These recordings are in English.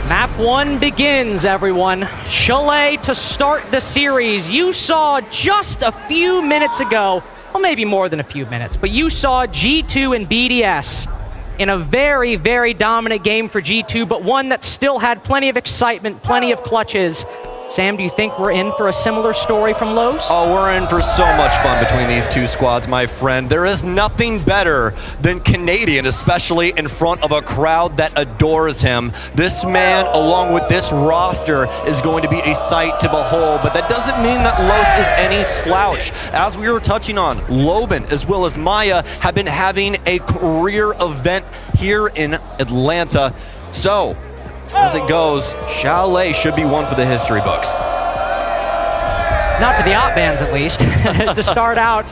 Map 1 begins, everyone. Chalet to start the series. You saw just a few minutes ago, well, maybe more than a few minutes, but you saw G2 and BDS in a very, very dominant game for G2, but one that still had plenty of excitement, plenty of clutches. Sam, do you think we're in for a similar story from Los? Oh, we're in for so much fun between these two squads, my friend. There is nothing better than Canadian, especially in front of a crowd that adores him. This man, along with this roster, is going to be a sight to behold, but that doesn't mean that Los is any slouch. As we were touching on, Loban as well as Maya have been having a career event here in Atlanta. So, as it goes, Chalet should be one for the history books. Not for the op bans, at least. To start out,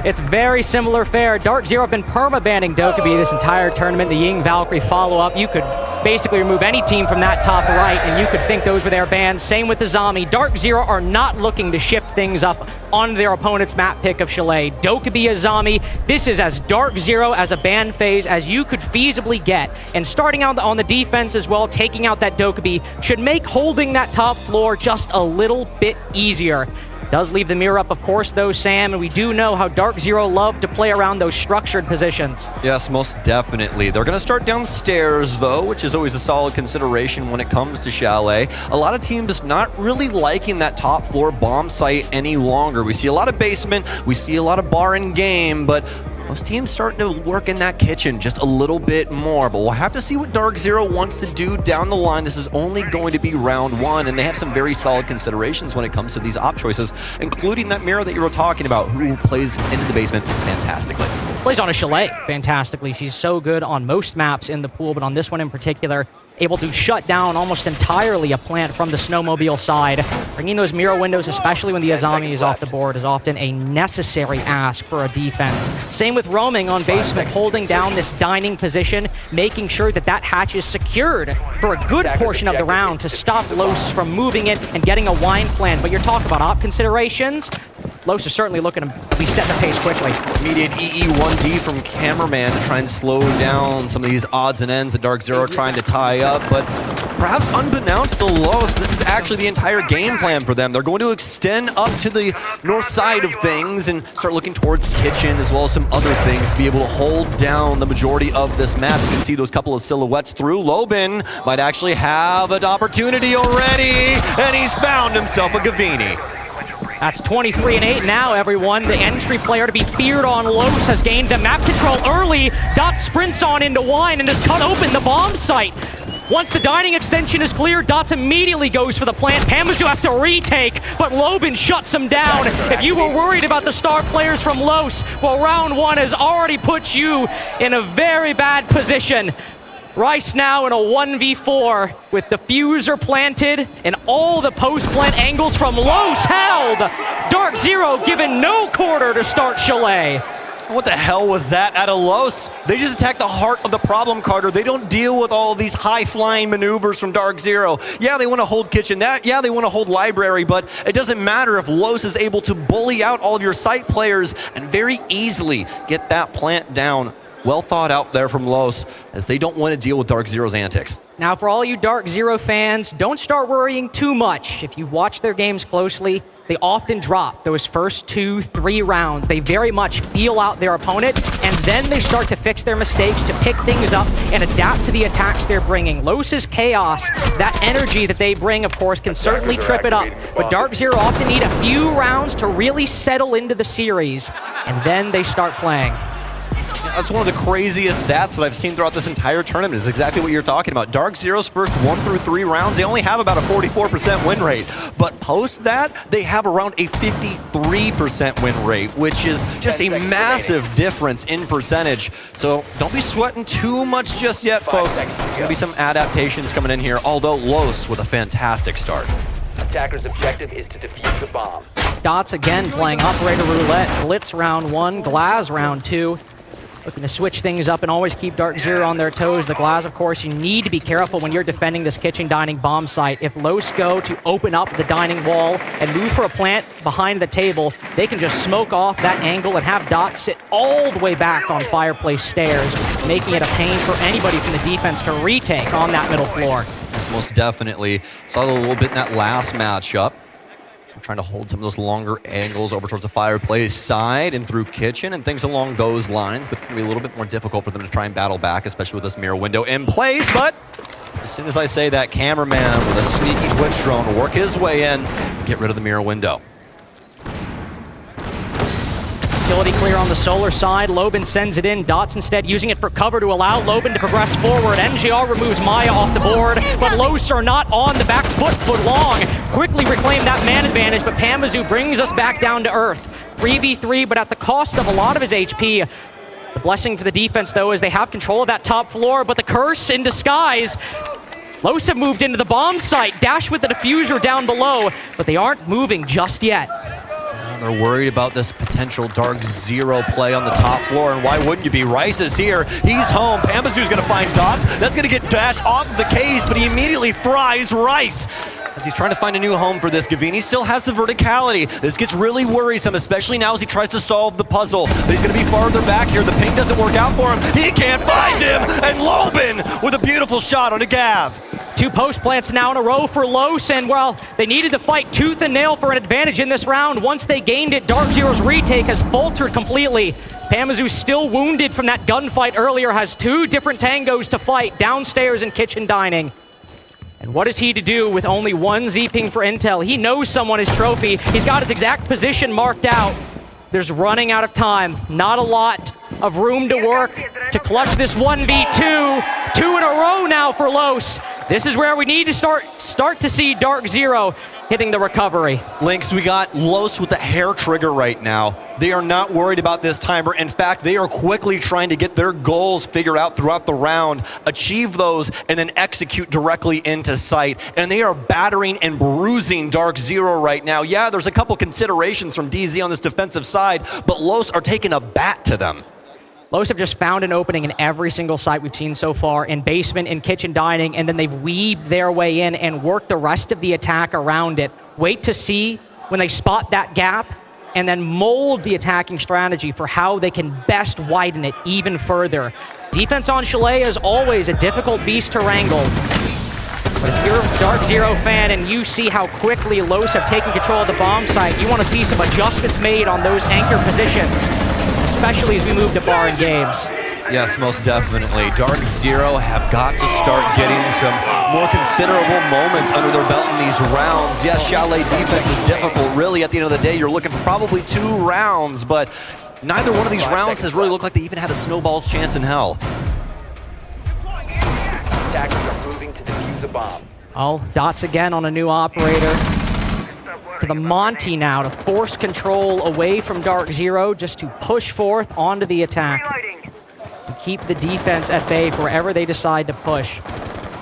it's very similar fare. DarkZero have been perma-banning Dokkaebi this entire tournament. The Ying Valkyrie follow-up. You could basically remove any team from that top right, and you could think those were their bans. Same with the Zami. DarkZero are not looking to shift things up on their opponent's map pick of Chalet. Dokkaebi is Zami. This is as DarkZero as a ban phase as you could feasibly get. And starting out on the defense as well, taking out that Dokkaebi should make holding that top floor just a little bit easier. Does leave the mirror up, of course, though, Sam, and we do know how DarkZero love to play around those structured positions. Yes, most definitely. They're going to start downstairs, though, which is always a solid consideration when it comes to Chalet. A lot of teams not really liking that top floor bomb site any longer. We see a lot of basement, we see a lot of bar in game, but most teams starting to work in that kitchen just a little bit more, but we'll have to see what DarkZero wants to do down the line. This is only going to be round one, and they have some very solid considerations when it comes to these op choices, including that mirror that you were talking about, who plays into the basement fantastically. Plays on a Chalet fantastically. She's so good on most maps in the pool, but on this one in particular, able to shut down almost entirely a plant from the snowmobile side. Bringing those mirror windows, especially when the Azami is off the board, is often a necessary ask for a defense. Same with roaming on basement, holding down this dining position, making sure that that hatch is secured for a good portion of the round to stop Los from moving it and getting a wine plan. But you're talking about op considerations. Los is certainly looking to be setting the pace quickly. Immediate EE1D from Cameraman to try and slow down some of these odds and ends that DarkZero are trying to tie up, but perhaps unbeknownst to Los, this is actually the entire game plan for them. They're going to extend up to the north side of things and start looking towards kitchen as well as some other things to be able to hold down the majority of this map. You can see those couple of silhouettes through. Loban might actually have an opportunity already, and he's found himself a Gavini. That's 23 and 8 now, everyone. The entry player to be feared on Los has gained the map control early. Dot sprints on into Wine and has cut open the bomb site. Once the dining extension is clear, Dots immediately goes for the plant. Pambazo has to retake, but Loban shuts him down. If you were worried about the star players from Los, well, round one has already put you in a very bad position. Rice now in a 1v4 with the fuser planted and all the post-plant angles from Los held. DarkZero given no quarter to start Chalet. What the hell was that out of Los? They just attack the heart of the problem, Carter. They don't deal with all of these high-flying maneuvers from DarkZero. Yeah, they want to hold kitchen. Yeah, they want to hold library, but it doesn't matter if Los is able to bully out all of your site players and very easily get that plant down. Well thought out there from Los, as they don't want to deal with DarkZero's antics. Now, for all you DarkZero fans, don't start worrying too much. If you've watched their games closely, they often drop those first 2-3 rounds. They very much feel out their opponent, and then they start to fix their mistakes, to pick things up, and adapt to the attacks they're bringing. Los's chaos, that energy that they bring, of course, can certainly trip it up. But DarkZero often need a few rounds to really settle into the series, and then they start playing. That's one of the craziest stats that I've seen throughout this entire tournament, is exactly what you're talking about. DarkZero's first 1 through 3 rounds, they only have about a 44% win rate. But post that, they have around a 53% win rate, which is just a massive difference in percentage. So don't be sweating too much just yet, folks. There's going to be some adaptations coming in here, although Los with a fantastic start. Attacker's objective is to defuse the bomb. Dots again playing operator roulette. Blitz round 1, Glaz round 2. Looking to switch things up and always keep DarkZero on their toes. The Glaz, of course, you need to be careful when you're defending this kitchen dining bomb site. If Los go to open up the dining wall and move for a plant behind the table, they can just smoke off that angle and have Dots sit all the way back on fireplace stairs, making it a pain for anybody from the defense to retake on that middle floor. Yes, most definitely. Saw a little bit in that last matchup. We're trying to hold some of those longer angles over towards the fireplace side and through kitchen and things along those lines, but it's going to be a little bit more difficult for them to try and battle back, especially with this mirror window in place. But as soon as I say that, cameraman with a sneaky Twitch drone will work his way in and get rid of the mirror window. Utility clear on the solar side. Loban sends it in. Dots instead using it for cover to allow Loban to progress forward. NGR removes Maya off the board, but Los are not on the back foot long. Quickly reclaim that man advantage, but Pambazo brings us back down to earth. 3v3, but at the cost of a lot of his HP. The blessing for the defense, though, is they have control of that top floor, but the curse in disguise. Los have moved into the bomb site. Dash with the diffuser down below, but they aren't moving just yet. They're worried about this potential DarkZero play on the top floor, and why wouldn't you be? Rice is here. He's home. Pambazo's going to find Dots. That's going to get Dash off of the case, but he immediately fries Rice. As he's trying to find a new home for this, Gavini still has the verticality. This gets really worrisome, especially now as he tries to solve the puzzle. But he's going to be farther back here. The ping doesn't work out for him. He can't find him! And Loban with a beautiful shot on a Gav. 2 post plants now in a row for Los, and well, they needed to fight tooth and nail for an advantage in this round. Once they gained it, DarkZero's retake has faltered completely. Pambazo, still wounded from that gunfight earlier, has 2 different tangos to fight downstairs in kitchen dining. And what is he to do with only 1 Z-ping for intel? He knows someone is trophy. He's got his exact position marked out. There's running out of time. Not a lot of room to work to clutch this 1v2. 2 in a row now for Los. This is where we need to start to see DarkZero hitting the recovery. Lynx, we got Los with the hair trigger right now. They are not worried about this timer. In fact, they are quickly trying to get their goals figured out throughout the round, achieve those, and then execute directly into sight. And they are battering and bruising DarkZero right now. Yeah, there's a couple considerations from DZ on this defensive side, but Los are taking a bat to them. Los have just found an opening in every single site we've seen so far, in basement, in kitchen dining, and then they've weaved their way in and worked the rest of the attack around it. Wait to see when they spot that gap, and then mold the attacking strategy for how they can best widen it even further. Defense on Chalet is always a difficult beast to wrangle. But if you're a DarkZero fan and you see how quickly Los have taken control of the bomb site, you want to see some adjustments made on those anchor positions, especially as we move to bar and games. Yes, most definitely. DarkZero have got to start getting some more considerable moments under their belt in these rounds. Yes, Chalet defense is difficult. Really, at the end of the day, you're looking for probably 2 rounds, but neither one of these rounds has really looked like they even had a snowball's chance in hell. Attackers are moving to defuse a bomb. Oh, Dots again on a new operator. To the Monty now to force control away from DarkZero, just to push forth onto the attack. To keep the defense at bay for wherever they decide to push.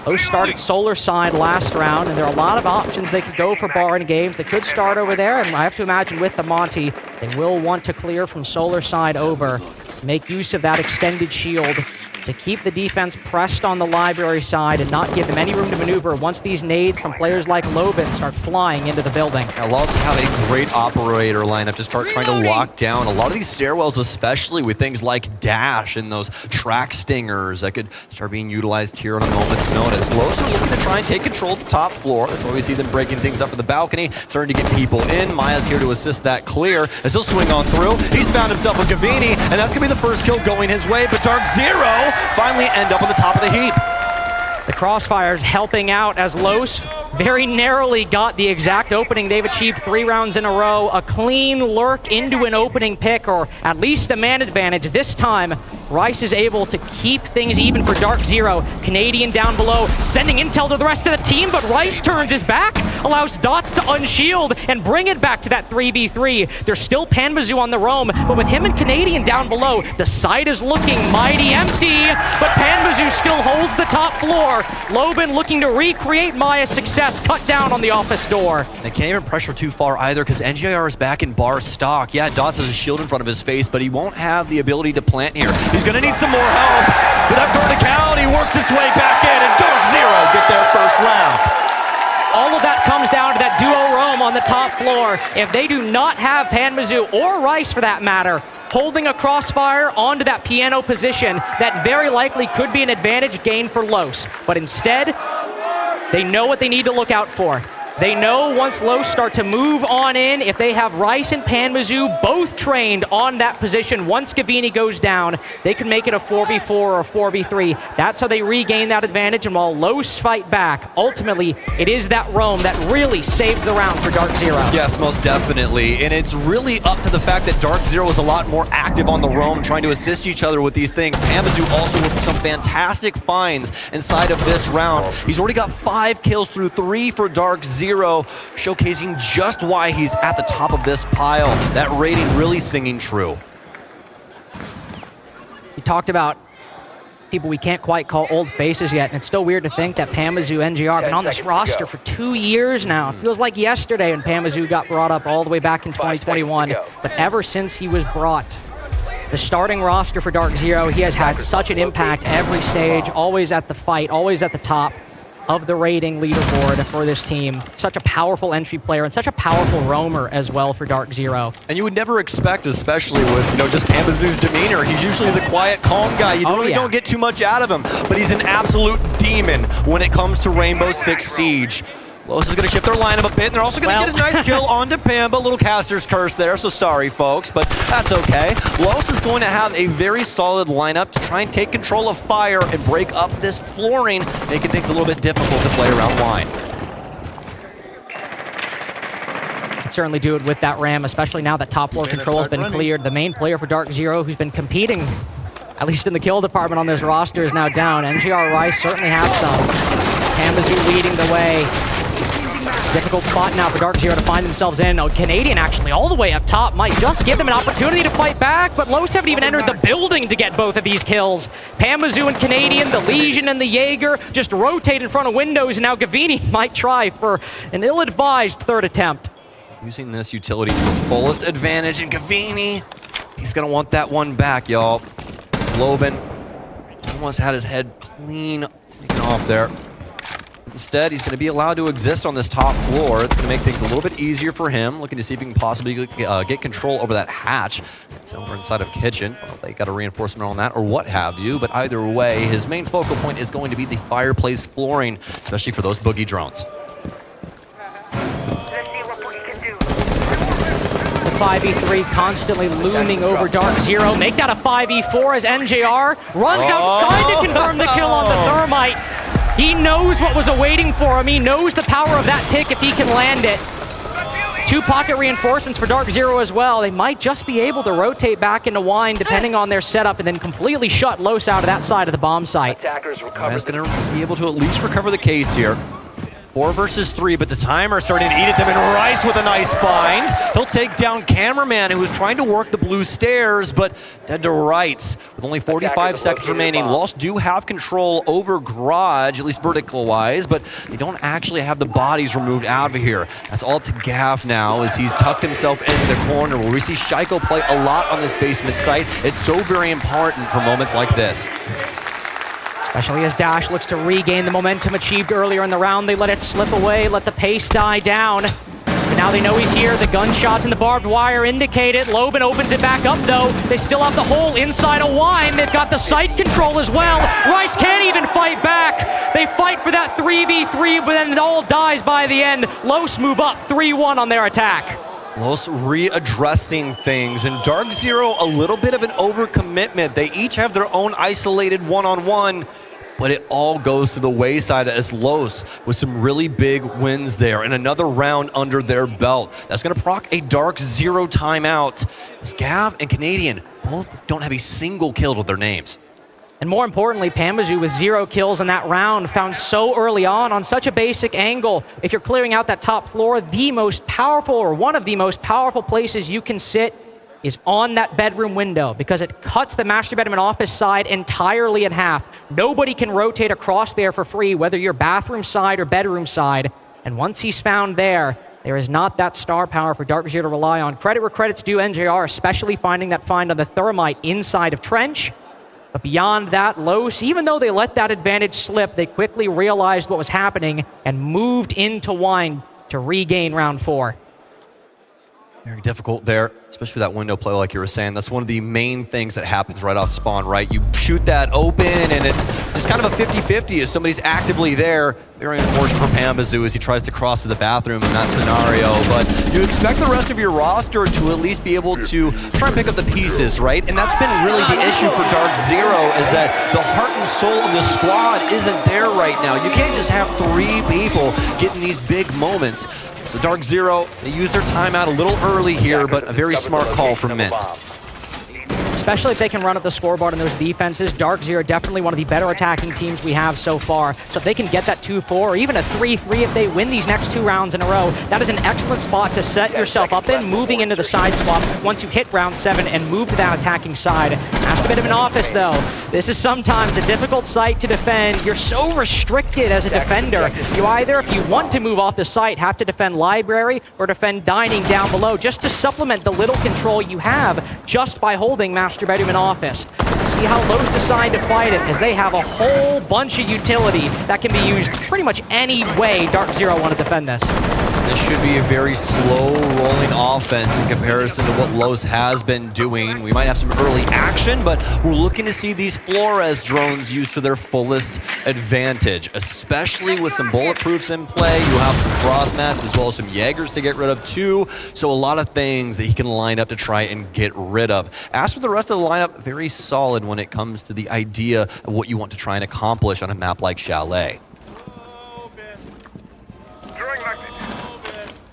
Those started solar side last round, and there are a lot of options they could go for bar and games. They could start over there, and I have to imagine with the Monty, they will want to clear from solar side over. Make use of that extended shield to keep the defense pressed on the library side and not give them any room to maneuver once these nades from players like Loban start flying into the building. I'll also have a great operator lineup to start trying to lock down a lot of these stairwells, especially with things like Dash and those track stingers that could start being utilized here on a moment's notice. Los are looking to try and take control of the top floor. That's why we see them breaking things up at the balcony, starting to get people in. Maya's here to assist that clear as he'll swing on through. He's found himself a Gavini, and that's going to be the first kill going his way, but DarkZero finally end up on the top of the heap. The crossfires helping out as Los very narrowly got the exact opening. They've achieved 3 rounds in a row. A clean lurk into an opening pick, or at least a man advantage. This time, Rice is able to keep things even for DarkZero. Canadian down below, sending intel to the rest of the team, but Rice turns his back, allows Dots to unshield and bring it back to that 3v3. There's still Pambazo on the roam, but with him and Canadian down below, the site is looking mighty empty, but Pambazo still holds the top floor. Loban looking to recreate Maya's success, cut down on the office door. They can't even pressure too far either because NGIR is back in bar stock. Yeah, Dots has a shield in front of his face, but he won't have the ability to plant here. He's going to need some more help, but that verticality works its way back in, and DarkZero get their first round. All of that comes down to that duo roam on the top floor. If they do not have Pambazo, or Rice for that matter, holding a crossfire onto that piano position, that very likely could be an advantage gained for Los. But instead, They know what they need to look out for. They know once Los start to move on in, if they have Rice and Pambazo both trained on that position, once Gavini goes down, they can make it a 4v4 or a 4v3. That's how they regain that advantage, and while Los fight back, ultimately, it is that roam that really saved the round for DarkZero. Yes, most definitely, and it's really up to the fact that DarkZero is a lot more active on the roam, trying to assist each other with these things. Pambazo also with some fantastic finds inside of this round. He's already got 5 kills through 3 for DarkZero, showcasing just why he's at the top of this pile. That rating really singing true. We talked about people we can't quite call old faces yet, and it's still weird to think that Pambazo, NGR have been on this roster for 2 years now. It feels like yesterday when Pambazo got brought up all the way back in 2021, but ever since he was brought, the starting roster for DarkZero, he has had such an impact every stage, always at the fight, always at the top of the rating leaderboard for this team. Such a powerful entry player and such a powerful roamer as well for DarkZero. And you would never expect, especially with just Pambazo's demeanor. He's usually the quiet, calm guy. You really don't get too much out of him, but he's an absolute demon when it comes to Rainbow Six Siege. Los is going to shift their lineup a bit, and they're also going to get a nice kill onto Pamba. Little caster's curse there, so sorry, folks, but that's okay. Los is going to have a very solid lineup to try and take control of fire and break up this flooring, making things a little bit difficult to play around wine. Could certainly do it with that Ram, especially now that top floor control has been cleared. The main player for DarkZero, who's been competing, at least in the kill department on this roster, is now down. NGR Rice certainly have some. Pambazo leading the way. Difficult spot now for DarkZero to find themselves in. Canadian actually all the way up top might just give them an opportunity to fight back, but Los haven't even entered the building to get both of these kills. Pambazo and Canadian, the Legion and the Jaeger just rotate in front of windows, and now Gavini might try for an ill-advised third attempt. Using this utility to his fullest advantage, and Gavini, he's going to want that one back, y'all. Lobin almost had his head clean taken off there. Instead, he's going to be allowed to exist on this top floor. It's going to make things a little bit easier for him, looking to see if he can possibly get control over that hatch. It's over inside of kitchen. Well, they got a reinforcement on that or what have you, but either way, his main focal point is going to be the fireplace flooring, especially for those boogie drones. The 5v3 constantly looming over DarkZero. Make that a 5v4 as NJR runs outside to confirm the kill on the thermite. He knows what was awaiting for him. He knows the power of that pick if he can land it. 2 pocket reinforcements for DarkZero as well. They might just be able to rotate back into wine depending on their setup and then completely shut Los out of that side of the bomb site. That's going to be able to at least recover the case here. 4 versus 3, but the timer starting to eat at them, and Rice with a nice find. He'll take down Cameraman, who was trying to work the blue stairs, but dead to rights. With only 45 seconds remaining, Los do have control over Garage, at least vertical-wise, but they don't actually have the bodies removed out of here. That's all up to Gav now, as he's tucked himself into the corner, where we see Shaiko play a lot on this basement site. It's so very important for moments like this. Especially as Dash looks to regain the momentum achieved earlier in the round. They let it slip away, let the pace die down. And now they know he's here. The gunshots and the barbed wire indicate it. Lobin opens it back up, though. They still have the hole inside of Wine. They've got the site control as well. Rice can't even fight back. They fight for that 3v3, but then it all dies by the end. Los move up 3-1 on their attack. Los readdressing things, and DarkZero a little bit of an overcommitment. They each have their own isolated one-on-one, but it all goes to the wayside as Los with some really big wins there and another round under their belt. That's going to proc a DarkZero timeout, as Gav and Canadian both don't have a single kill to their names. And more importantly, Pambazo with 0 kills in that round, found so early on such a basic angle. If you're clearing out that top floor, the most powerful, or one of the most powerful places you can sit is on that bedroom window, because it cuts the master bedroom and office side entirely in half. Nobody can rotate across there for free, whether you're bathroom side or bedroom side. And once he's found there, there is not that star power for DarkZero to rely on. Credit where credit's due, NJR, especially finding that find on the thermite inside of Trench. But beyond that, Los, even though they let that advantage slip, they quickly realized what was happening and moved into Wine to regain round 4. Very difficult there, especially that window play like you were saying. That's one of the main things that happens right off spawn, right? You shoot that open and it's just kind of a 50-50 if somebody's actively there. Very unfortunate for Pambazo as he tries to cross to the bathroom in that scenario, but you expect the rest of your roster to at least be able to try and pick up the pieces, right? And that's been really the issue for DarkZero, is that the heart and soul of the squad isn't there right now. You can't just have 3 people getting these big moments. So DarkZero, they use their timeout a little early here, but a very smart call from Mintz. Especially if they can run up the scoreboard in those defenses. DarkZero definitely one of the better attacking teams we have so far. So if they can get that 2-4 or even a 3-3 if they win these next 2 rounds in a row, that is an excellent spot to set yourself up in, moving into the side swap once you hit round 7 and move to that attacking side. After a bit of an office though, this is sometimes a difficult site to defend. You're so restricted as a defender. You either, if you want to move off the site, have to defend library or defend dining down below just to supplement the little control you have just by holding master bedroom and office. See how Lowe's decide to fight it, as they have a whole bunch of utility that can be used pretty much any way DarkZero want to defend this. This should be a very slow rolling offense in comparison to what Lowe's has been doing. We might have some early action, but we're looking to see these Flores drones used to their fullest advantage, especially with some bulletproofs in play. You have some frost mats as well as some Jaegers to get rid of too. So a lot of things that he can line up to try and get rid of. As for the rest of the lineup, very solid when it comes to the idea of what you want to try and accomplish on a map like Chalet.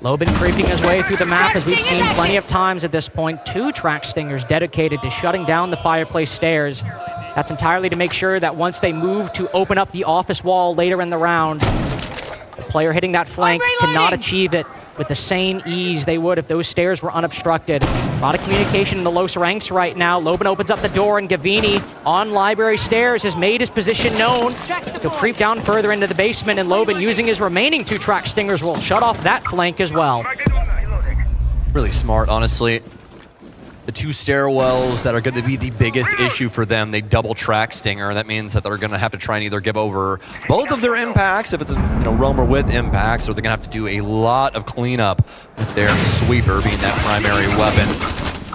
Lobin creeping his way through the map, as we've seen plenty of times at this point. 2 track stingers dedicated to shutting down the fireplace stairs. That's entirely to make sure that once they move to open up the office wall later in the round, the player hitting that flank cannot achieve it with the same ease they would if those stairs were unobstructed. A lot of communication in the Los ranks right now. Lobin opens up the door, and Gavini on library stairs has made his position known. He'll creep down further into the basement, and Lobin, using his remaining 2 track stingers, will shut off that flank as well. Really smart, honestly. The 2 stairwells that are going to be the biggest issue for them, they double track Stinger. That means that they're going to have to try and either give over both of their impacts, if it's a roamer with impacts, or they're going to have to do a lot of cleanup with their sweeper being that primary weapon.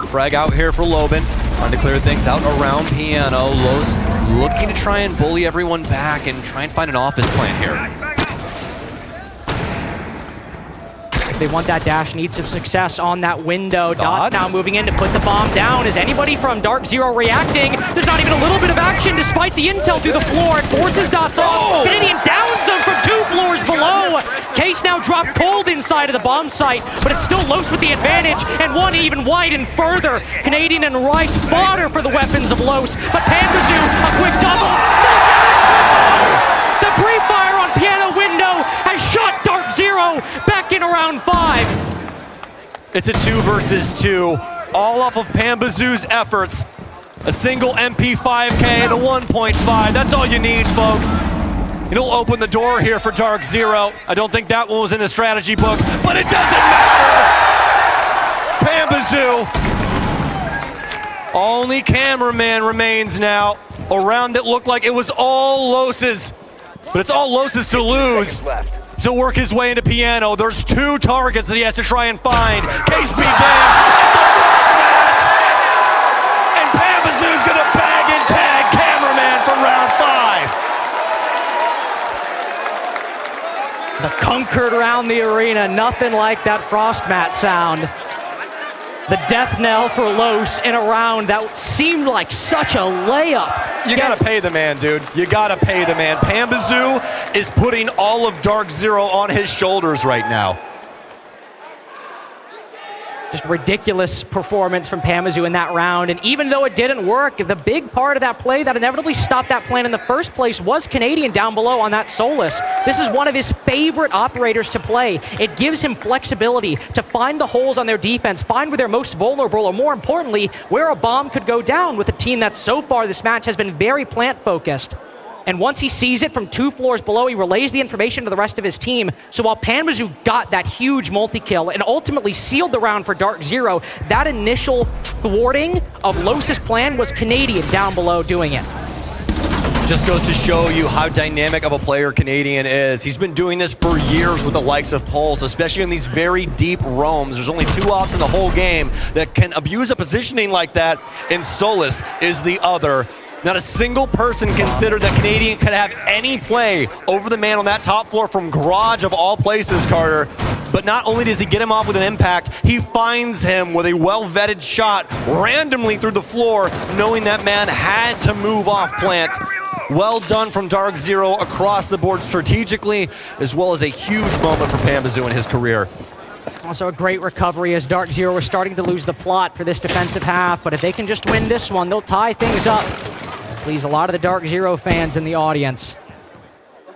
Frag out here for Lobin, trying to clear things out around Piano. Los looking to try and bully everyone back and try and find an office plan here. If they want that dash, need some success on that window. Dots now moving in to put the bomb down. Is anybody from DarkZero reacting? There's not even a little bit of action despite the intel through the floor. It forces Dots off. Canadian downs him from 2 floors below. Case now dropped cold inside of the bomb site, but it's still Los with the advantage, and one even widen further. Canadian and Rice fodder for the weapons of Los, but Pambazo, a quick double. The pre-fire on Piano window has shot DarkZero back in around 5. It's a 2 versus 2, all off of Pambazo's efforts. A single MP5K and a 1.5. That's all you need, folks. It'll open the door here for DarkZero. I don't think that one was in the strategy book, but it doesn't matter. Pambazo. Only cameraman remains now. A round that looked like it was all Los's, but it's all Los's to lose. To work his way into Piano. There's 2 targets that he has to try and find. Case be damned. It's a frost mat! And Pambazo's gonna bag and tag cameraman for round 5. The conquered around the arena, nothing like that frost mat sound. The death knell for Los in a round that seemed like such a layup. You gotta pay the man, dude. You gotta pay the man. Pambazo is putting all of DarkZero on his shoulders right now. Just ridiculous performance from Pambazo in that round, and even though it didn't work, the big part of that play that inevitably stopped that plan in the first place was Canadian down below on that Solus. This is one of his favorite operators to play. It gives him flexibility to find the holes on their defense, find where they're most vulnerable, or more importantly, where a bomb could go down with a team that so far this match has been very plant-focused. And once he sees it from 2 floors below, he relays the information to the rest of his team. So while Pambazo got that huge multi-kill and ultimately sealed the round for DarkZero, that initial thwarting of Los's plan was Canadian down below doing it. Just goes to show you how dynamic of a player Canadian is. He's been doing this for years with the likes of Pulse, especially in these very deep roams. There's only 2 ops in the whole game that can abuse a positioning like that, and Solus is the other. Not a single person considered that Canadian could have any play over the man on that top floor from Garage of all places, Carter. But not only does he get him off with an impact, he finds him with a well-vetted shot randomly through the floor, knowing that man had to move off plant. Well done from DarkZero across the board strategically, as well as a huge moment for Pambazo in his career. Also a great recovery as DarkZero was starting to lose the plot for this defensive half, but if they can just win this one, they'll tie things up. Please, a lot of the DarkZero fans in the audience.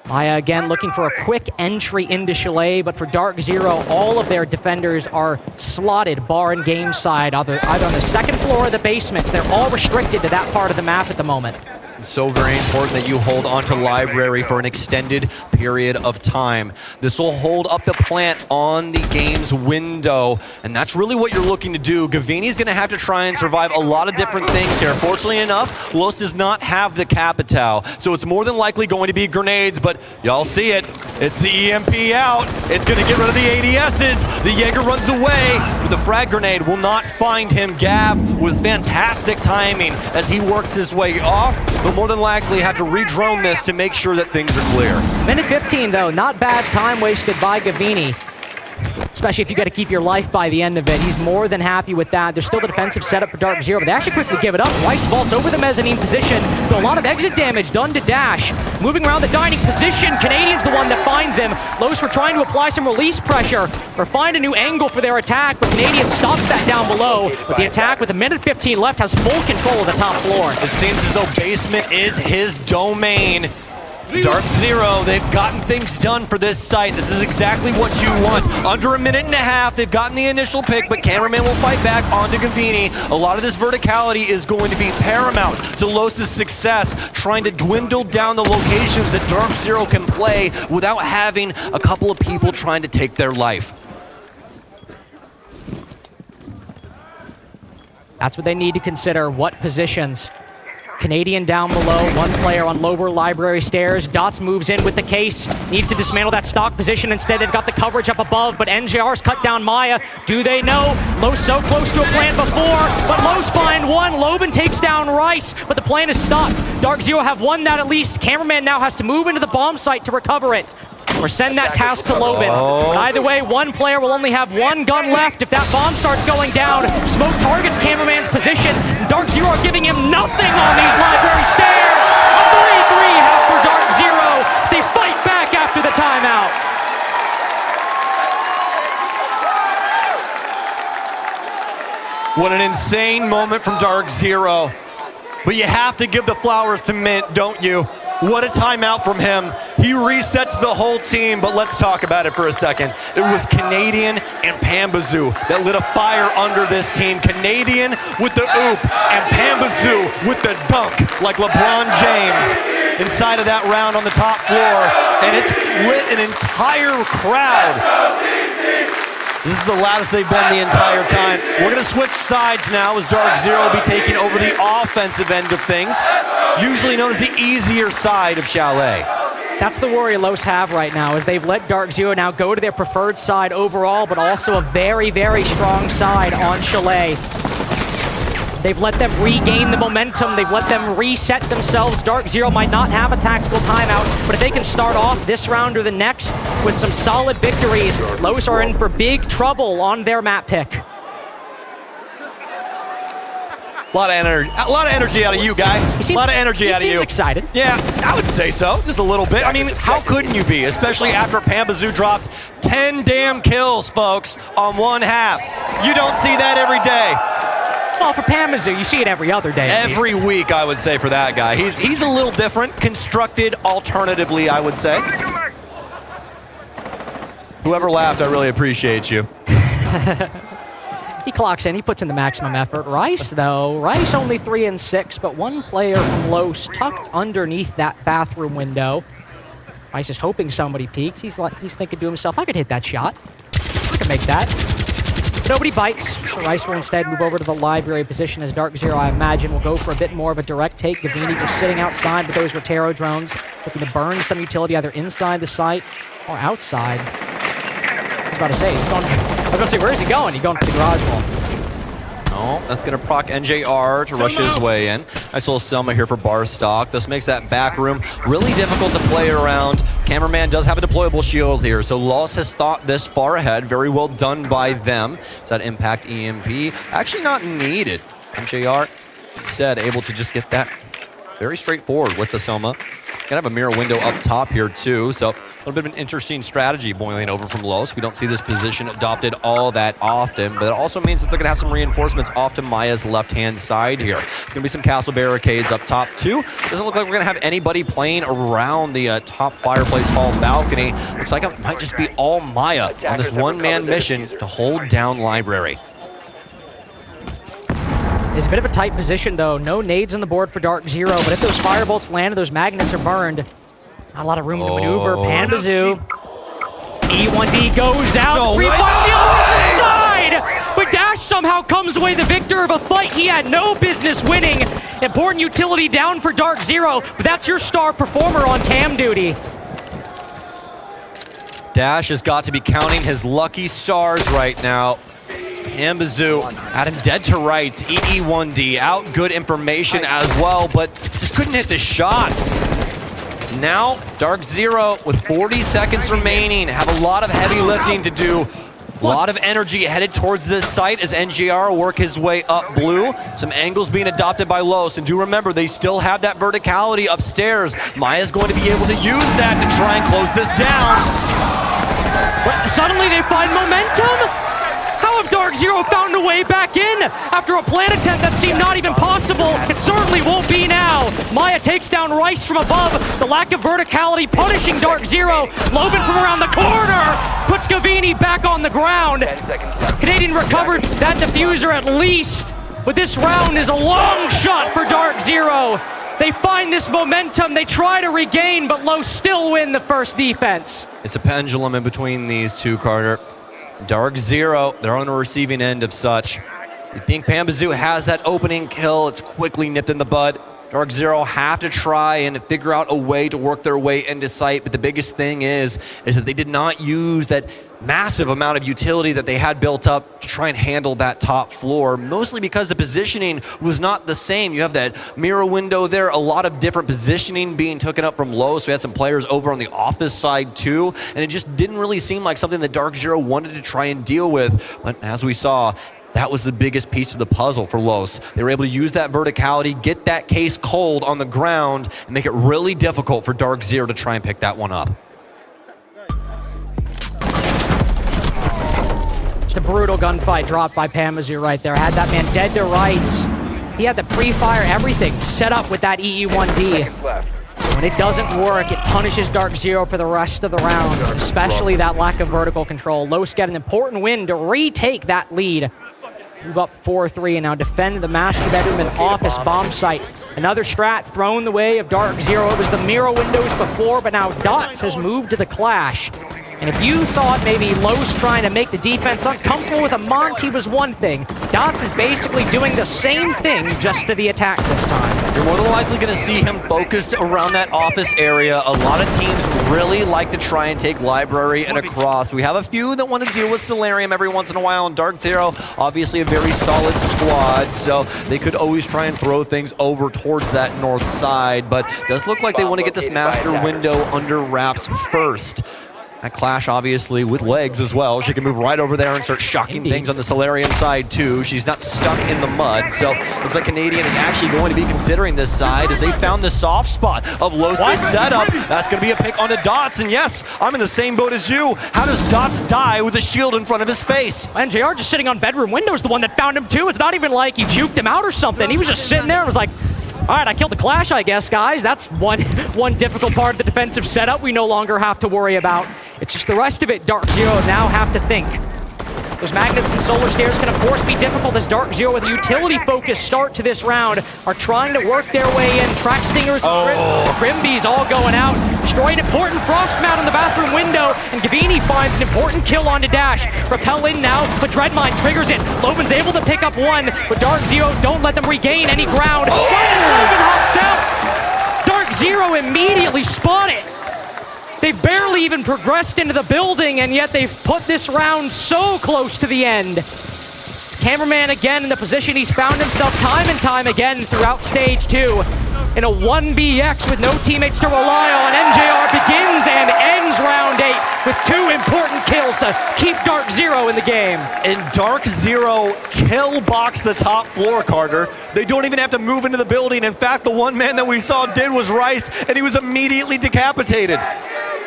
Maya again looking for a quick entry into Chalet, but for DarkZero, all of their defenders are slotted bar and game side, either on the second floor or the basement. They're all restricted to that part of the map at the moment. It's so very important that you hold onto Library for an extended period of time. This will hold up the plant on the game's window, and that's really what you're looking to do. Gavini's going to have to try and survive a lot of different things here. Fortunately enough, Los does not have the Capitao, so it's more than likely going to be grenades, but y'all see it. It's the EMP out. It's going to get rid of the ADSs. The Jaeger runs away, but the frag grenade will not find him. Gav with fantastic timing as he works his way off. But more than likely have to re-drone this to make sure that things are clear. Minute 15 though, not bad time wasted by Gavini. Especially if you got to keep your life by the end of it. He's more than happy with that. There's still the defensive setup for DarkZero, but they actually quickly give it up. Weiss vaults over the mezzanine position. A lot of exit damage done to Dash. Moving around the dining position, Canadian's the one that finds him. Los were trying to apply some release pressure or find a new angle for their attack, but Canadian stops that down below. But the attack with a minute 15 left has full control of the top floor. It seems as though basement is his domain. DarkZero, they've gotten things done for this site. This is exactly what you want. Under a minute and a half, they've gotten the initial pick, but Cameraman will fight back onto Gavini. A lot of this verticality is going to be paramount to Los' success, trying to dwindle down the locations that DarkZero can play without having a couple of people trying to take their life. That's what they need to consider, what positions. Canadian down below, one player on lower library stairs. Dots moves in with the case, needs to dismantle that stock position. Instead, they've got the coverage up above, but NJR's cut down Maya. Do they know? Los so close to a plant before, but Los find one. Loban takes down Rice, but the plant is stopped. DarkZero have won that at least. Cameraman now has to move into the bomb site to recover it, or send that task to Loban. But either way, one player will only have one gun left if that bomb starts going down. Smoke targets Cameraman's position. DarkZero are giving him nothing on these library stairs. A 3-3 half for DarkZero. They fight back after the timeout. What an insane moment from DarkZero. But you have to give the flowers to Mint, don't you? What a timeout from him. He resets the whole team, but let's talk about it for a second. It was Canadian and Pambazo that lit a fire under this team. Canadian with the oop and Pambazo with the dunk like LeBron James inside of that round on the top floor. And it's lit an entire crowd. This is the loudest they've been the entire time. We're going to switch sides now as DarkZero will be taking over the offensive end of things, usually known as the easier side of Chalet. That's the worry Los have right now, is they've let DarkZero now go to their preferred side overall, but also a very, very strong side on Chalet. They've let them regain the momentum. They've let them reset themselves. DarkZero might not have a tactical timeout, but if they can start off this round or the next with some solid victories, Los are in for big trouble on their map pick. A lot of energy out of you, guy. A lot of energy out of you. He seems excited. Yeah, I would say so. Just a little bit. I mean, how couldn't you be? Especially after Pambazo dropped 10 damn kills, folks, on one half. You don't see that every day. Well, for Pambazo, you see it every other day. Every week, I would say, for that guy. He's a little different, constructed alternatively, I would say. Whoever laughed, I really appreciate you. He clocks in, he puts in the maximum effort. Rice, though, Rice only 3 and 6, but one player from Los tucked underneath that bathroom window. Rice is hoping somebody peeks. He's thinking to himself, I could hit that shot. I could make that. But nobody bites, so Rice will instead move over to the library position as DarkZero, I imagine, will go for a bit more of a direct take. Gavini just sitting outside with those Rotero drones, looking to burn some utility either inside the site or outside. I was about to say, he's going. I was going to say, where is he going? He's going for the garage wall. Oh, that's going to proc NJR to rush his way in. Nice little Selma here for Barstock. This makes that back room really difficult to play around. Cameraman does have a deployable shield here, so Los has thought this far ahead. Very well done by them. Does that impact EMP? Actually not needed. MJR instead able to just get that very straightforward with the Selma. Gonna have a mirror window up top here too, so a little bit of an interesting strategy boiling over from Los. We don't see this position adopted all that often, but it also means that they're gonna have some reinforcements off to Maya's left-hand side here. It's gonna be some castle barricades up top too. Doesn't look like we're gonna have anybody playing around the top fireplace hall balcony. Looks like it might just be all Maya on this one-man mission to hold down Library. It's a bit of a tight position, though. No nades on the board for DarkZero, but if those firebolts land and those magnets are burned, not a lot of room to maneuver. Pambazo. E1D goes out. Free fire on the opposite side! But Dash somehow comes away the victor of a fight he had no business winning. Important utility down for DarkZero, but that's your star performer on cam duty. Dash has got to be counting his lucky stars right now. Pambazo had him dead to rights. EE1D out good information as well, but just couldn't hit the shots. Now, DarkZero with 40 seconds remaining have a lot of heavy lifting to do. A lot of energy headed towards this site as NJR work his way up blue. Some angles being adopted by Los, and do remember they still have that verticality upstairs. Maya's going to be able to use that to try and close this down. But suddenly they find momentum? How have DarkZero found a way back in after a plant attempt that seemed not even possible? It certainly won't be now. Maya takes down Rice from above. The lack of verticality punishing DarkZero. Loban from around the corner puts Gavini back on the ground. Canadian recovered that diffuser at least, but this round is a long shot for DarkZero. They find this momentum, they try to regain, but Low still win the first defense. It's a pendulum in between these two, Carter. DarkZero, they're on the receiving end of such. You think Pambazo has that opening kill, it's quickly nipped in the bud. DarkZero have to try and figure out a way to work their way into sight, but the biggest thing is that they did not use that massive amount of utility that they had built up to try and handle that top floor, mostly because the positioning was not the same. You have that mirror window there, a lot of different positioning being taken up from low, so we had some players over on the office side too, and it just didn't really seem like something that DarkZero wanted to try and deal with, but as we saw, that was the biggest piece of the puzzle for Los. They were able to use that verticality, get that case cold on the ground, and make it really difficult for DarkZero to try and pick that one up. Just a brutal gunfight dropped by Pambazo right there. Had that man dead to rights. He had the pre-fire, everything set up with that EE1D. When it doesn't work, it punishes DarkZero for the rest of the round, especially that lack of vertical control. Los get an important win to retake that lead. Move up 4-3 and now defend the master bedroom and office bomb site. Another strat thrown the way of DarkZero. It was the mirror windows before, but now Dots has moved to the clash. And if you thought maybe Lowe's trying to make the defense uncomfortable with a Monty was one thing, Dots is basically doing the same thing just to the attack this time. You're more than likely going to see him focused around that office area. A lot of teams really like to try and take Library and across. We have a few that want to deal with Solarium every once in a while, and DarkZero, obviously a very solid squad, so they could always try and throw things over towards that north side, but it does look like they want to get this master window under wraps first. That clash, obviously, with legs as well. She can move right over there and start shocking things on the Solarium side, too. She's not stuck in the mud, so looks like Canadian is actually going to be considering this side as they found the soft spot of Los' setup. That's going to be a pick on the Dots, and yes, I'm in the same boat as you. How does Dots die with a shield in front of his face? NJR just sitting on bedroom windows, the one that found him, too. It's not even like he juked him out or something. He was just sitting there and was like, all right, I killed the clash, I guess, guys. That's one difficult part of the defensive setup we no longer have to worry about. It's just the rest of it DarkZero now have to think. Those magnets and solar stairs can, of course, be difficult as DarkZero, with a utility-focused start to this round, are trying to work their way in. Track Stingers, Grimby's all going out. Destroy an important frost mount on the bathroom window, and Gavini finds an important kill onto Dash. Repel in now, but Dreadmine triggers it. Loban's able to pick up one, but DarkZero don't let them regain any ground. Loban hops out. DarkZero immediately spot it. They barely even progressed into the building, and yet they've put this round so close to the end. It's Cameraman again in the position he's found himself time and time again throughout stage 2. In a 1vx with no teammates to rely on, NJR begins and ends round 8 with 2 important kills to keep DarkZero in the game. And DarkZero kill box the top floor, Carter. They don't even have to move into the building. In fact, the one man that we saw did was Rice, and he was immediately decapitated.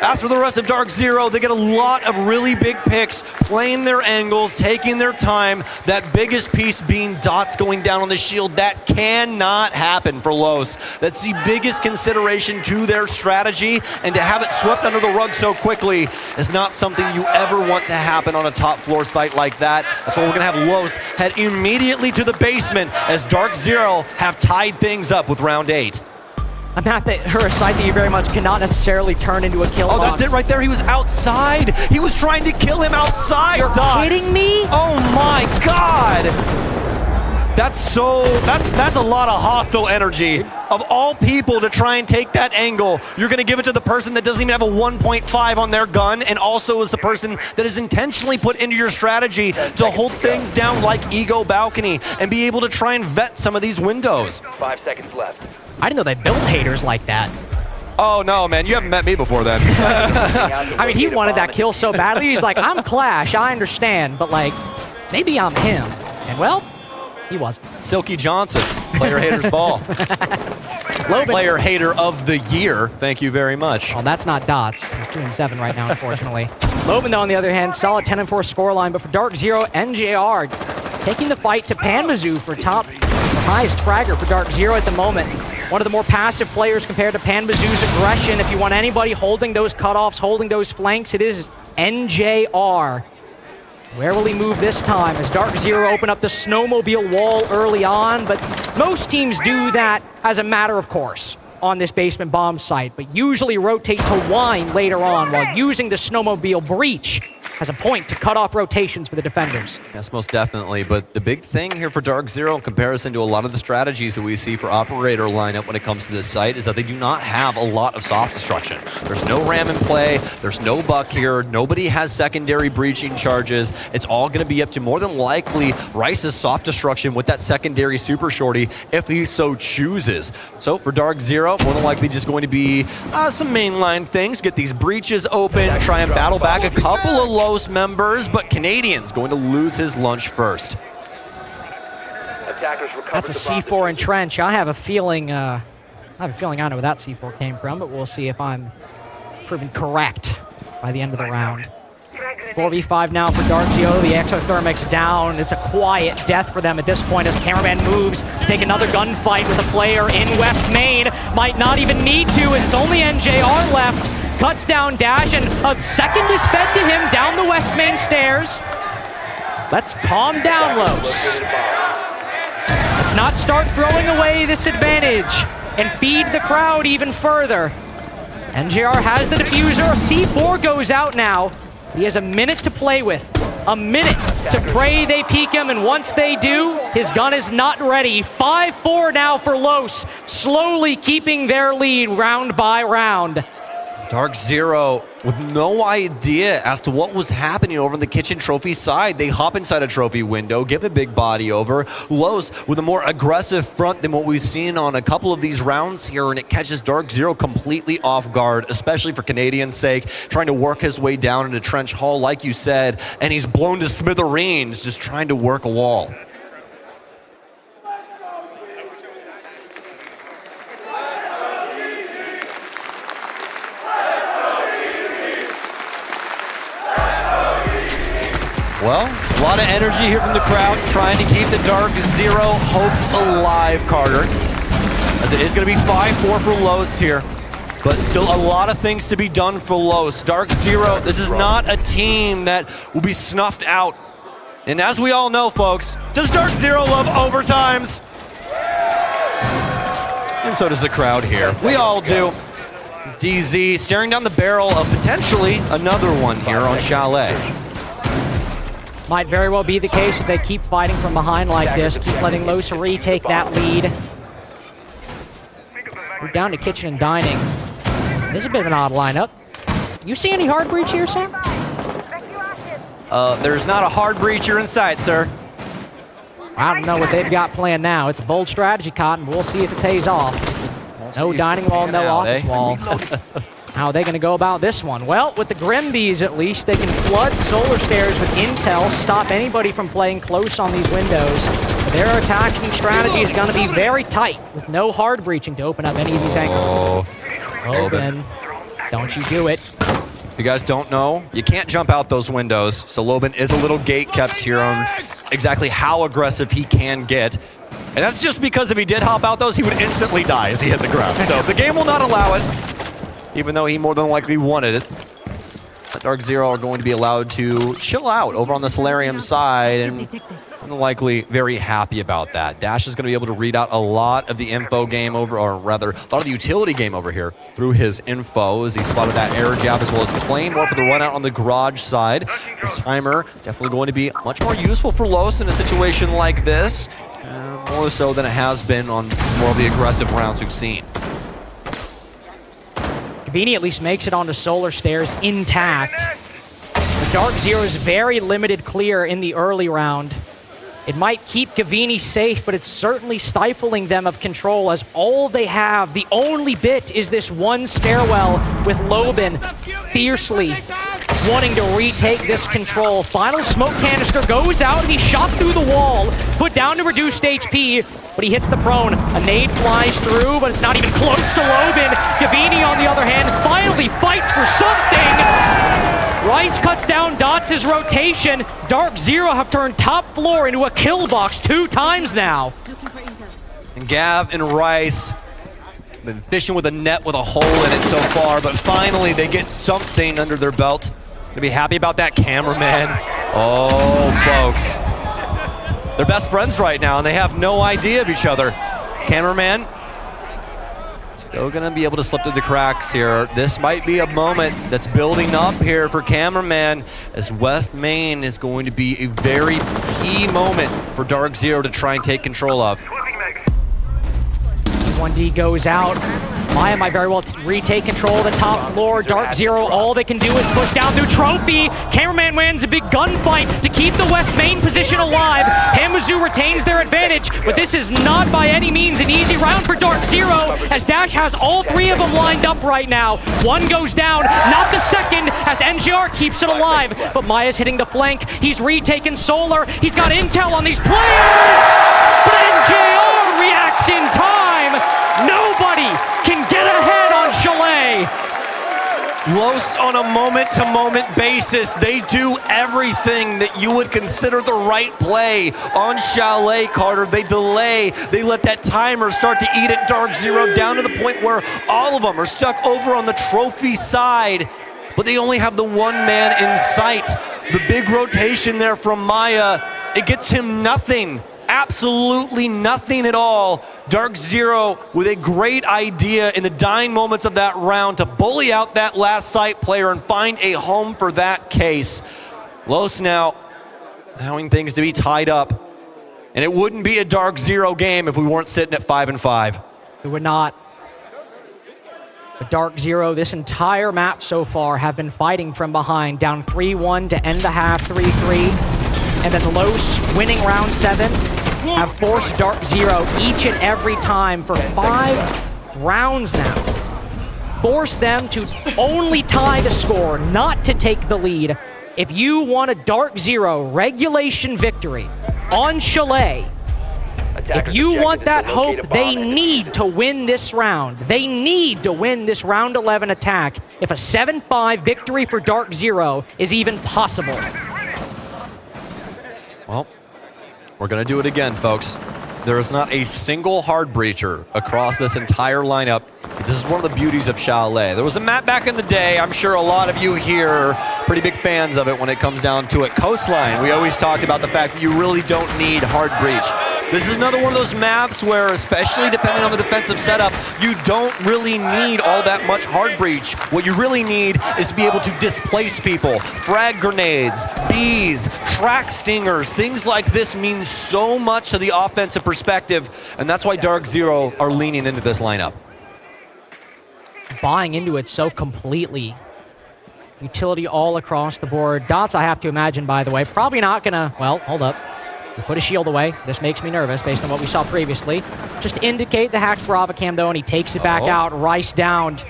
As for the rest of DarkZero, they get a lot of really big picks, playing their angles, taking their time. That biggest piece being dots going down on the shield. That cannot happen for Los. That's the biggest consideration to their strategy, and to have it swept under the rug so quickly is not something you ever want to happen on a top floor site like that. That's why we're gonna have Los head immediately to the basement as DarkZero have tied things up with round 8. I'm at her site that you very much cannot necessarily turn into a kill box. Oh, that's it right there. He was outside. He was trying to kill him outside. You're kidding me? Oh my God. That's a lot of hostile energy. Of all people to try and take that angle, you're gonna give it to the person that doesn't even have a 1.5 on their gun, and also is the person that is intentionally put into your strategy to hold things down like Ego Balcony and be able to try and vet some of these windows. 5 seconds left. I didn't know they built haters like that. Oh no, man, you haven't met me before then. I mean, he wanted that kill so badly. He's like, I'm Clash, I understand, but like, maybe I'm him. And well, he wasn't. Silky Johnson, player hater's ball. Player hater of the year, thank you very much. Well, that's not Dots. He's 2-7 right now, unfortunately. Loban, though, on the other hand, solid 10-4 scoreline, but for DarkZero, NJR taking the fight to Pambazo for top, the highest fragger for DarkZero at the moment. One of the more passive players compared to Pambazo's aggression. If you want anybody holding those cutoffs, holding those flanks, it is NJR. Where will he move this time? As DarkZero open up the snowmobile wall early on, but most teams do that as a matter of course on this basement bomb site, but usually rotate to wine later on while using the snowmobile breach as a point to cut off rotations for the defenders. Yes, most definitely, but the big thing here for DarkZero in comparison to a lot of the strategies that we see for operator lineup when it comes to this site is that they do not have a lot of soft destruction. There's no ram in play, there's no buck here, nobody has secondary breaching charges. It's all going to be up to more than likely Rice's soft destruction with that secondary super shorty if he so chooses. So for DarkZero, more than likely just going to be some mainline things, get these breaches open, try and battle back a couple of low members, but Canadian's going to lose his lunch first. That's a C4 entrench. I have a feeling I know where that C4 came from, but we'll see if I'm proven correct by the end of the round. 4v5 now for DarkZero. The exothermic's down. It's a quiet death for them at this point as Cameraman moves to take another gunfight with a player in West Main. Might not even need to, as it's only NJR left. Cuts down Dash, and a second is fed to him down the West Main stairs. Let's calm down, Los. Let's not start throwing away this advantage and feed the crowd even further. NJR has the diffuser. C4 goes out now. He has a minute to play with. A minute to pray they peek him, and once they do, his gun is not ready. 5-4 now for Los, slowly keeping their lead round by round. DarkZero with no idea as to what was happening over in the kitchen trophy side. They hop inside a trophy window, give a big body over. Los with a more aggressive front than what we've seen on a couple of these rounds here, and it catches DarkZero completely off guard, especially for Canadian's sake, trying to work his way down into Trench Hall, like you said, and he's blown to smithereens just trying to work a wall. Well, a lot of energy here from the crowd, trying to keep the DarkZero hopes alive, Carter. As it is going to be 5-4 for Los here, but still a lot of things to be done for Los. DarkZero, this is not a team that will be snuffed out. And as we all know, folks, does DarkZero love overtimes? And so does the crowd here. We all do. It's DZ staring down the barrel of potentially another one here on Chalet. Might very well be the case if they keep fighting from behind like this, keep letting Los retake that lead. We're down to kitchen and dining. This is a bit of an odd lineup. You see any hard breach here, Sam? There's not a hard breacher in sight, sir. I don't know what they've got planned now. It's a bold strategy, Cotton. We'll see if it pays off. No dining wall, no office wall. How are they going to go about this one? Well, with the Grimbees, at least, they can flood Solar Stairs with intel, stop anybody from playing close on these windows. Their attacking strategy is going to be very tight, with no hard breaching to open up any of these angles. Loban, don't you do it. If you guys don't know, you can't jump out those windows, so Loban is a little gate kept here on exactly how aggressive he can get. And that's just because if he did hop out those, he would instantly die as he hit the ground. So the game will not allow it, even though he more than likely wanted it. But DarkZero are going to be allowed to chill out over on the Solarium side, and more than likely very happy about that. Dash is going to be able to read out a lot of the info game over, or rather, a lot of the utility game over here through his info as he spotted that air jab as well as Claymore for the run out on the garage side. This timer definitely going to be much more useful for Los in a situation like this, more so than it has been on more of the aggressive rounds we've seen. Cavini at least makes it onto Solar Stairs intact. The DarkZero's very limited clear in the early round. It might keep Cavini safe, but it's certainly stifling them of control as all they have, the only bit, is this one stairwell with Loban fiercely wanting to retake this control. Final smoke canister goes out and he's shot through the wall, put down to reduced HP, but he hits the prone. A nade flies through, but it's not even close to Loban. Cavini, on the other hand, finally fights for something. Rice cuts down Dots' rotation. DarkZero have turned top floor into a kill box 2 times now. And Gav and Rice been fishing with a net with a hole in it so far, but finally they get something under their belt. Gonna be happy about that, cameraman. Oh, folks. They're best friends right now, and they have no idea of each other. Cameraman still gonna be able to slip through the cracks here. This might be a moment that's building up here for cameraman, as West Main is going to be a very key moment for DarkZero to try and take control of. 1D goes out. Maya might very well retake control of the top floor. DarkZero, all they can do is push down through Trophy. Cameraman wins a big gunfight to keep the West Main position alive. Pambazo retains their advantage, but this is not by any means an easy round for DarkZero, as Dash has all 3 of them lined up right now. One goes down, not the second, as NJR keeps it alive. But Maya's hitting the flank. He's retaken Solar. He's got intel on these players, but NJR reacts in time. Nobody can get ahead on Chalet. Los on a moment-to-moment basis. They do everything that you would consider the right play on Chalet, Carter. They delay. They let that timer start to eat at DarkZero down to the point where all of them are stuck over on the trophy side, but they only have the one man in sight. The big rotation there from Maya, it gets him nothing. Absolutely nothing at all. DarkZero with a great idea in the dying moments of that round to bully out that last sight player and find a home for that case. Los now allowing things to be tied up. And it wouldn't be a DarkZero game if we weren't sitting at 5-5. It would not. But DarkZero, this entire map so far, have been fighting from behind, down 3-1 to end the half 3-3. And then Los winning round 7. Have forced DarkZero each and every time for 5 rounds now. Force them to only tie the score, not to take the lead. If you want a DarkZero regulation victory on Chalet, if you want that hope, they need to win this round. They need to win this round 11 attack if a 7-5 victory for DarkZero is even possible. Well, we're going to do it again, folks. There is not a single hard breacher across this entire lineup. This is one of the beauties of Chalet. There was a map back in the day. I'm sure a lot of you here are pretty big fans of it when it comes down to it. Coastline, we always talked about the fact that you really don't need hard breach. This is another one of those maps where, especially depending on the defensive setup, you don't really need all that much hard breach. What you really need is to be able to displace people. Frag grenades, bees, track stingers, things like this mean so much to the offensive perspective, and that's why DarkZero are leaning into this lineup. Buying into it so completely. Utility all across the board. Dots, I have to imagine, by the way, probably not gonna, well, hold up. We put a shield away. This makes me nervous based on what we saw previously. Just to indicate the hacked Bravacam though, and he takes it back out. Rice downed.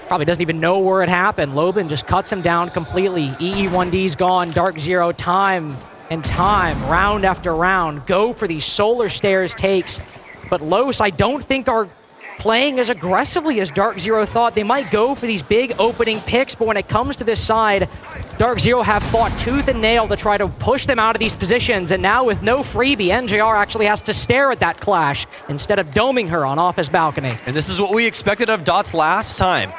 Probably doesn't even know where it happened. Loban just cuts him down completely. EE1D's gone. DarkZero time and time, round after round, go for these solar stairs takes. But Los, I don't think are playing as aggressively as DarkZero thought. They might go for these big opening picks, but when it comes to this side, DarkZero have fought tooth and nail to try to push them out of these positions, and now with no freebie, NJR actually has to stare at that Clash instead of doming her on off his balcony. And this is what we expected of Dots last time.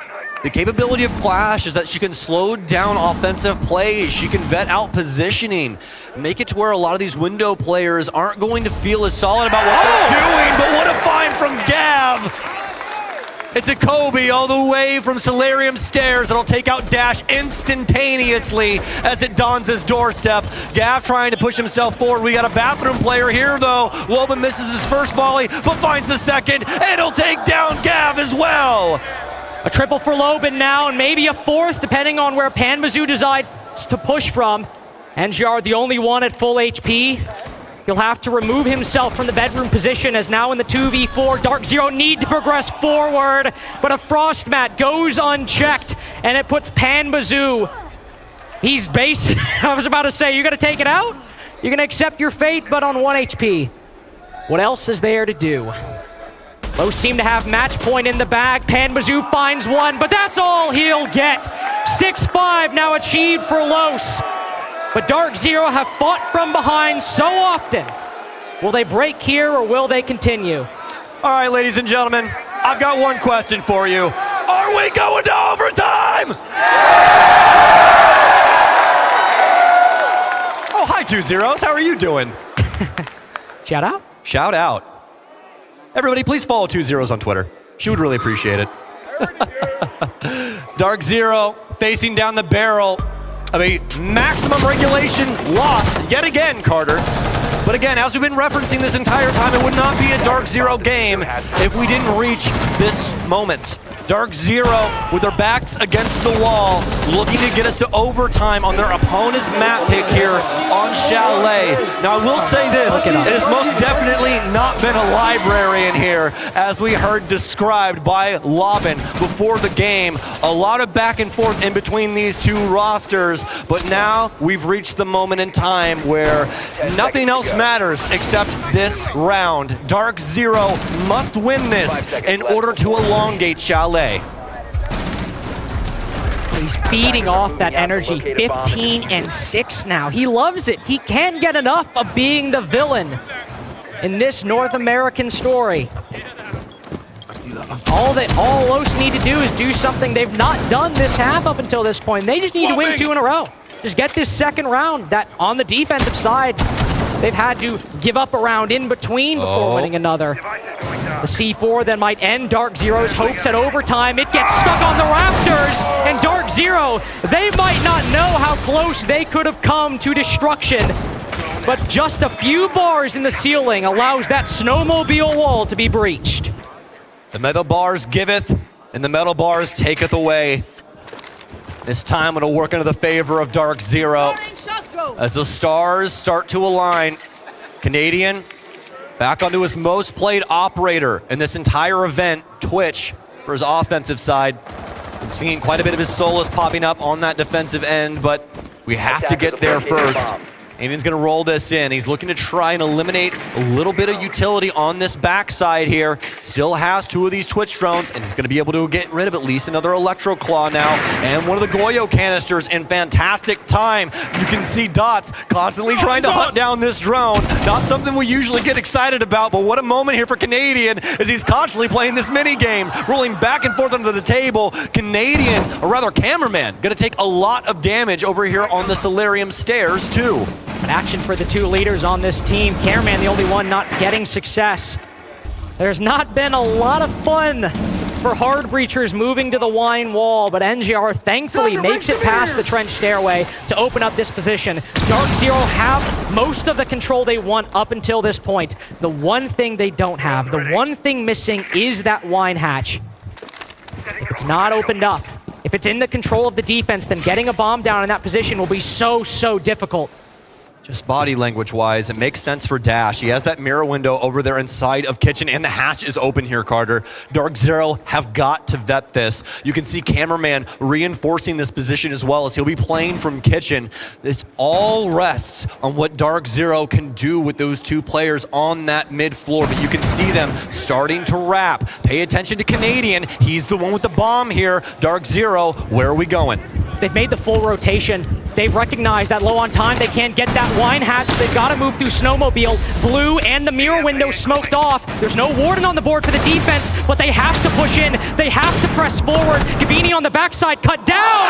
The capability of Clash is that she can slow down offensive plays, she can vet out positioning, make it to where a lot of these window players aren't going to feel as solid about what they're doing, but what a find from Gav! It's a Kobe all the way from Solarium Stairs. It'll take out Dash instantaneously as it dawns his doorstep. Gav trying to push himself forward. We got a bathroom player here though. Loban misses his first volley, but finds the second, and it'll take down Gav as well. A triple for Loban now, and maybe a fourth, depending on where Pambazo decides to push from. NGR, the only one at full HP. He'll have to remove himself from the bedroom position as now in the 2v4. DarkZero need to progress forward, but a Frost Mat goes unchecked, and it puts Pambazo. He's base. I was about to say, you're going to take it out? You're going to accept your fate, but on 1 HP. What else is there to do? Los seem to have match point in the bag. Pambazo finds one, but that's all he'll get. 6-5 now achieved for Los. But DarkZero have fought from behind so often. Will they break here or will they continue? All right, ladies and gentlemen, I've got one question for you. Are we going to overtime? Oh, hi, 2 Zeros. How are you doing? Shout out. Shout out. Everybody, please follow 2 Zeros on Twitter. She would really appreciate it. DarkZero facing down the barrel of a maximum regulation loss yet again, Carter. But again, as we've been referencing this entire time, it would not be a DarkZero game if we didn't reach this moment. DarkZero with their backs against the wall, looking to get us to overtime on their opponent's map pick here on Chalet. Now I will say this, it has most definitely not been a library in here, as we heard described by Loban before the game. A lot of back and forth in between these two rosters, but now we've reached the moment in time where nothing else matters except this round. DarkZero must win this in order to elongate Chalet. He's feeding off that energy. 15-6 now. He loves it. He can't get enough of being the villain in this North American story. All Los need to do is do something they've not done this half up until this point. They just need to win 2 in a row. Just get this second round. That on the defensive side, they've had to give up a round in between before winning another. The C4 then might end DarkZero's hopes at overtime. It gets stuck on the rafters, and DarkZero, they might not know how close they could have come to destruction, but just a few bars in the ceiling allows that snowmobile wall to be breached. The metal bars giveth, and the metal bars taketh away. This time it'll work into the favor of DarkZero as the stars start to align. Canadian back onto his most played operator in this entire event, Twitch, for his offensive side. Been seeing quite a bit of his solos popping up on that defensive end, but we have to get there first. Canadian's gonna roll this in. He's looking to try and eliminate a little bit of utility on this backside here. Still has 2 of these Twitch drones, and he's gonna be able to get rid of at least another Electro Claw now. And one of the Goyo canisters in fantastic time. You can see Dots constantly trying to hunt down this drone. Not something we usually get excited about, but what a moment here for Canadian as he's constantly playing this mini game, rolling back and forth under the table. Canadian, or rather Cameraman, gonna take a lot of damage over here on the Solarium Stairs too. Action for the 2 leaders on this team. Cameraman, the only one not getting success. There's not been a lot of fun for hard breachers moving to the wine wall, but NGR thankfully makes it past the trench stairway to open up this position. DarkZero have most of the control they want up until this point. The one thing they don't have, the one thing missing is that wine hatch. If it's not opened up, if it's in the control of the defense, then getting a bomb down in that position will be so difficult. Just body language-wise, it makes sense for Dash. He has that mirror window over there inside of Kitchen, and the hatch is open here, Carter. DarkZero have got to vet this. You can see Cameraman reinforcing this position as well as he'll be playing from Kitchen. This all rests on what DarkZero can do with those two players on that mid floor, but you can see them starting to wrap. Pay attention to Canadian. He's the one with the bomb here. DarkZero, where are we going? They've made the full rotation. They've recognized that low on time, they can't get that wine hatch. They've got to move through Snowmobile. Blue and the mirror window smoked off. There's no Warden on the board for the defense, but they have to push in. They have to press forward. Gavini on the backside, cut down.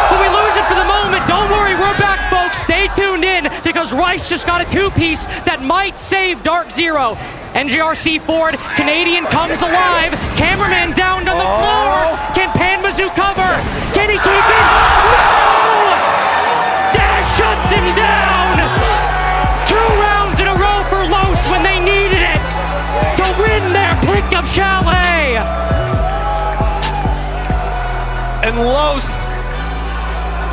But we lose it for the moment. Don't worry, we're back, folks. Stay tuned in because Rice just got a two-piece that might save DarkZero. NGRC forward, Canadian comes alive. Cameraman down on the floor. Can Pambazo cover? Can he keep it? No! Dash shuts him down! 2 rounds in a row for Los when they needed it to win their pick of Chalet! And Los,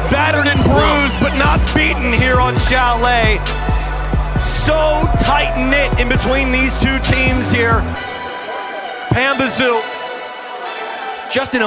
battered and bruised, but not beaten here on Chalet. So tight-knit in between these two teams here. Pambazo just in a